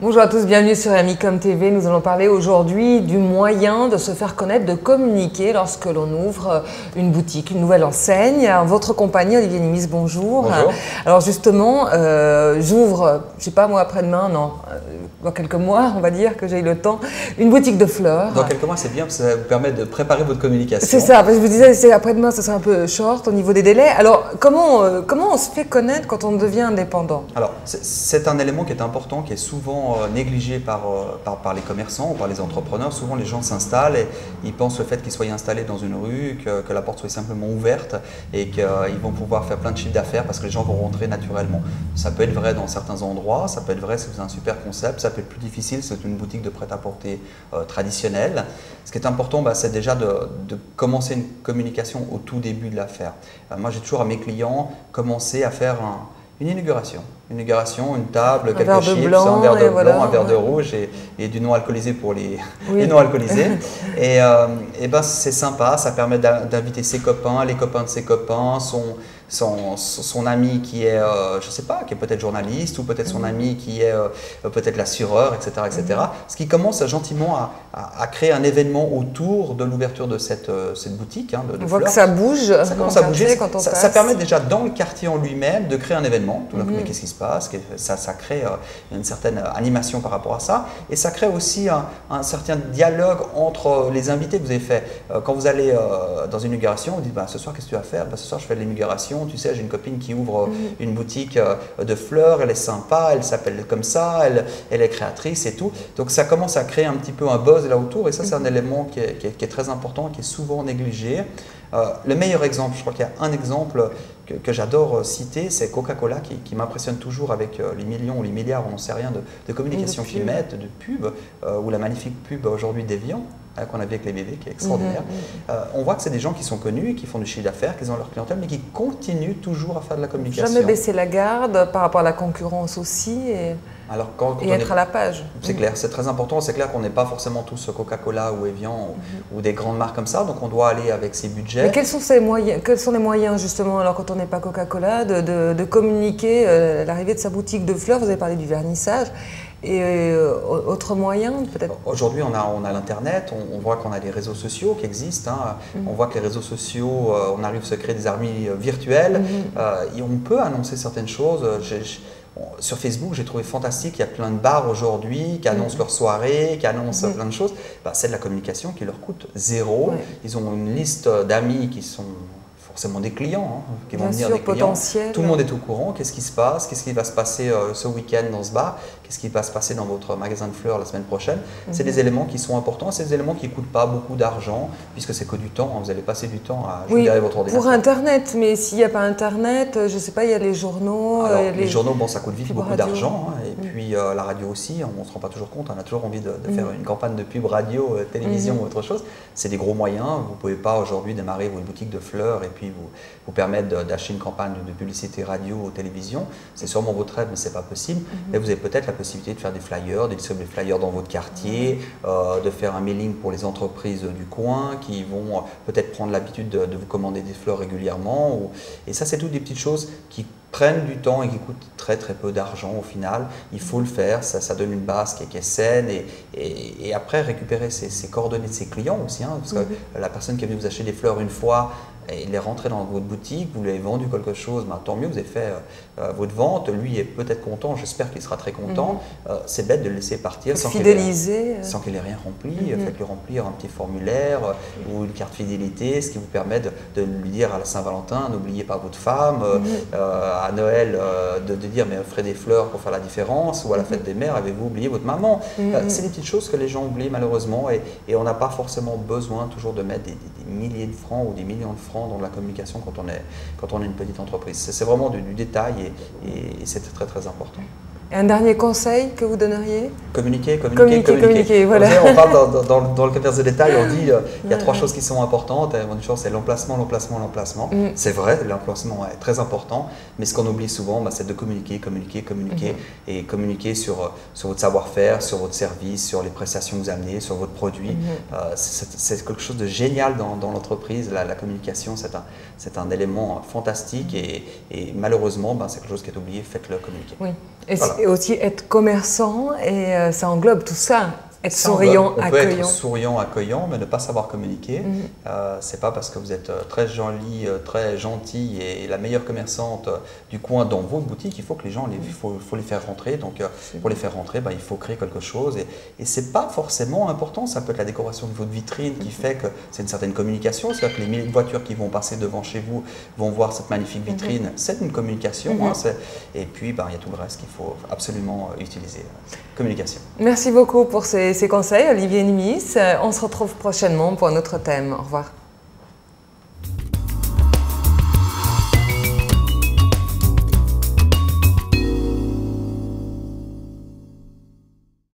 Bonjour à tous, bienvenue sur Amicom TV. Nous allons parler aujourd'hui du moyen de se faire connaître, de communiquer lorsque l'on ouvre une boutique, une nouvelle enseigne. En votre compagnie, Olivier Nimis, bonjour. Bonjour. Alors justement, j'ouvre, je sais pas moi après-demain, non, dans quelques mois, on va dire que j'ai eu le temps, une boutique de fleurs. Dans quelques mois, c'est bien parce que ça vous permet de préparer votre communication. C'est ça, parce que je vous disais, c'est après-demain, ça sera un peu short au niveau des délais. Alors, comment on se fait connaître quand on devient indépendant? Alors, c'est un élément qui est important, qui est souvent négligé par les commerçants ou par les entrepreneurs. Souvent, les gens s'installent et ils pensent le fait qu'ils soient installés dans une rue, que la porte soit simplement ouverte et qu'ils vont pouvoir faire plein de chiffres d'affaires parce que les gens vont rentrer naturellement. Ça peut être vrai dans certains endroits, ça peut être vrai si vous avez un super concept, ça peut être plus difficile si c'est une boutique de prêt-à-porter traditionnelle. Ce qui est important, c'est déjà de commencer une communication au tout début de l'affaire. Moi, j'ai toujours à mes clients commencé à faire une inauguration. Une inauguration, une table, quelques chips, un verre de blanc, un verre de rouge et du non alcoolisé pour les non alcoolisés. Et c'est sympa, ça permet d'inviter ses copains, les copains de ses copains, son ami qui est, je ne sais pas, qui est peut-être journaliste ou peut-être son ami qui est peut-être l'assureur, etc., etc. Ce qui commence gentiment à créer un événement autour de l'ouverture de cette boutique. On voit que ça bouge. Ça commence à bouger. Ça permet déjà dans le quartier en lui-même de créer un événement. Tout d'un coup, mais qu'est-ce qui se passe? Ça crée une certaine animation par rapport à ça. Et ça crée aussi un certain dialogue entre les invités que vous avez fait. Quand vous allez dans une inauguration, vous dites ce soir, qu'est-ce que tu vas faire? Ce soir, je fais de l'inauguration. Tu sais, j'ai une copine qui ouvre une boutique de fleurs, elle est sympa, elle s'appelle comme ça, elle est créatrice et tout. Donc ça commence à créer un petit peu un buzz là autour et ça c'est un élément qui est très important, qui est souvent négligé. Le meilleur exemple, je crois qu'il y a un exemple que j'adore citer, c'est Coca-Cola qui m'impressionne toujours avec les millions ou les milliards, on n'en sait rien, de communication qu'ils mettent, de pubs, ou la magnifique pub aujourd'hui d'Evian qu'on a vu avec les bébés, qui est extraordinaire. On voit que c'est des gens qui sont connus, qui font du chiffre d'affaires, qui ont leur clientèle, mais qui continuent toujours à faire de la communication. Jamais baisser la garde par rapport à la concurrence aussi et être à la page. C'est clair, c'est très important. C'est clair qu'on n'est pas forcément tous Coca-Cola ou Evian ou des grandes marques comme ça, donc on doit aller avec ses budgets. Mais quels sont les moyens justement, alors quand on n'est pas Coca-Cola, de communiquer l'arrivée de sa boutique de fleurs? Vous avez parlé du vernissage. Et autre moyen peut-être? Aujourd'hui, on a l'Internet, on voit qu'on a des réseaux sociaux qui existent. On voit que les réseaux sociaux, on arrive à se créer des armées virtuelles. Et on peut annoncer certaines choses. Sur Facebook, j'ai trouvé fantastique, il y a plein de bars aujourd'hui qui annoncent leur soirée, qui annoncent plein de choses. C'est de la communication qui leur coûte zéro. Ils ont une liste d'amis qui sont forcément des clients, qui vont venir des clients. Tout le monde est au courant. Qu'est-ce qui se passe? Qu'est-ce qui va se passer ce week-end dans ce bar? Qu'est-ce qui va se passer dans votre magasin de fleurs la semaine prochaine? C'est des éléments qui sont importants. C'est des éléments qui ne coûtent pas beaucoup d'argent, puisque c'est que du temps. Vous allez passer du temps à jouer derrière votre ordinateur. Pour Internet, mais s'il n'y a pas Internet, je ne sais pas, il y a les journaux. Alors, les journaux, ça coûte vite beaucoup d'argent. Et puis la radio aussi, on ne se rend pas toujours compte. On a toujours envie de faire une campagne de pub radio, télévision ou autre chose. C'est des gros moyens. Vous ne pouvez pas aujourd'hui démarrer votre boutique de fleurs et puis vous permettre d'acheter une campagne de publicité radio ou télévision. C'est sûrement votre rêve, mais ce n'est pas possible. Mais vous avez peut-être la possibilité de faire des flyers, de distribuer des flyers dans votre quartier, de faire un mailing pour les entreprises du coin qui vont peut-être prendre l'habitude de vous commander des fleurs régulièrement. Et ça, c'est toutes des petites choses qui prennent du temps et qui coûtent très très peu d'argent au final. Il faut le faire, ça donne une base qui est saine et après récupérer ses coordonnées de ses clients aussi, parce que la personne qui est venue vous acheter des fleurs une fois, il est rentré dans votre boutique, vous lui avez vendu quelque chose, tant mieux, vous avez fait votre vente, lui est peut-être content, j'espère qu'il sera très content. C'est bête de le laisser partir sans qu'il ait rien rempli. Faites-lui remplir un petit formulaire ou une carte fidélité, ce qui vous permet de lui dire à la Saint-Valentin, n'oubliez pas votre femme, à Noël, de dire mais offrez des fleurs pour faire la différence, ou à la fête des mères, avez-vous oublié votre maman? C'est des petites choses que les gens oublient malheureusement et on n'a pas forcément besoin toujours de mettre des milliers de francs ou des millions de francs dans la communication quand on est une petite entreprise. C'est vraiment du détail et c'est très très important. Un dernier conseil que vous donneriez? Communiquer. Voilà. On parle dans le commerce de détail, on dit il y a trois choses qui sont importantes. Une chose, c'est l'emplacement. C'est vrai, l'emplacement est très important, mais ce qu'on oublie souvent, c'est de communiquer et communiquer sur votre savoir-faire, sur votre service, sur les prestations que vous amenez, sur votre produit. C'est quelque chose de génial dans l'entreprise. La communication, c'est un élément fantastique et malheureusement, c'est quelque chose qui est oublié. Faites-le communiquer. Oui. Et aussi être commerçant, et ça englobe tout ça. Être souriant, accueillant. On peut être souriant, accueillant, mais ne pas savoir communiquer. C'est pas parce que vous êtes très jolie, très gentille et la meilleure commerçante du coin dans votre boutique, il faut que les gens, faut les faire rentrer. Donc pour les faire rentrer, il faut créer quelque chose. Et c'est pas forcément important. Ça peut être la décoration de votre vitrine qui fait que c'est une certaine communication. C'est-à-dire que les milliers de voitures qui vont passer devant chez vous vont voir cette magnifique vitrine. C'est une communication. Et puis il y a tout le reste qu'il faut absolument utiliser. Communication. Merci beaucoup pour ces conseils, Olivier Nimis. On se retrouve prochainement pour un autre thème. Au revoir.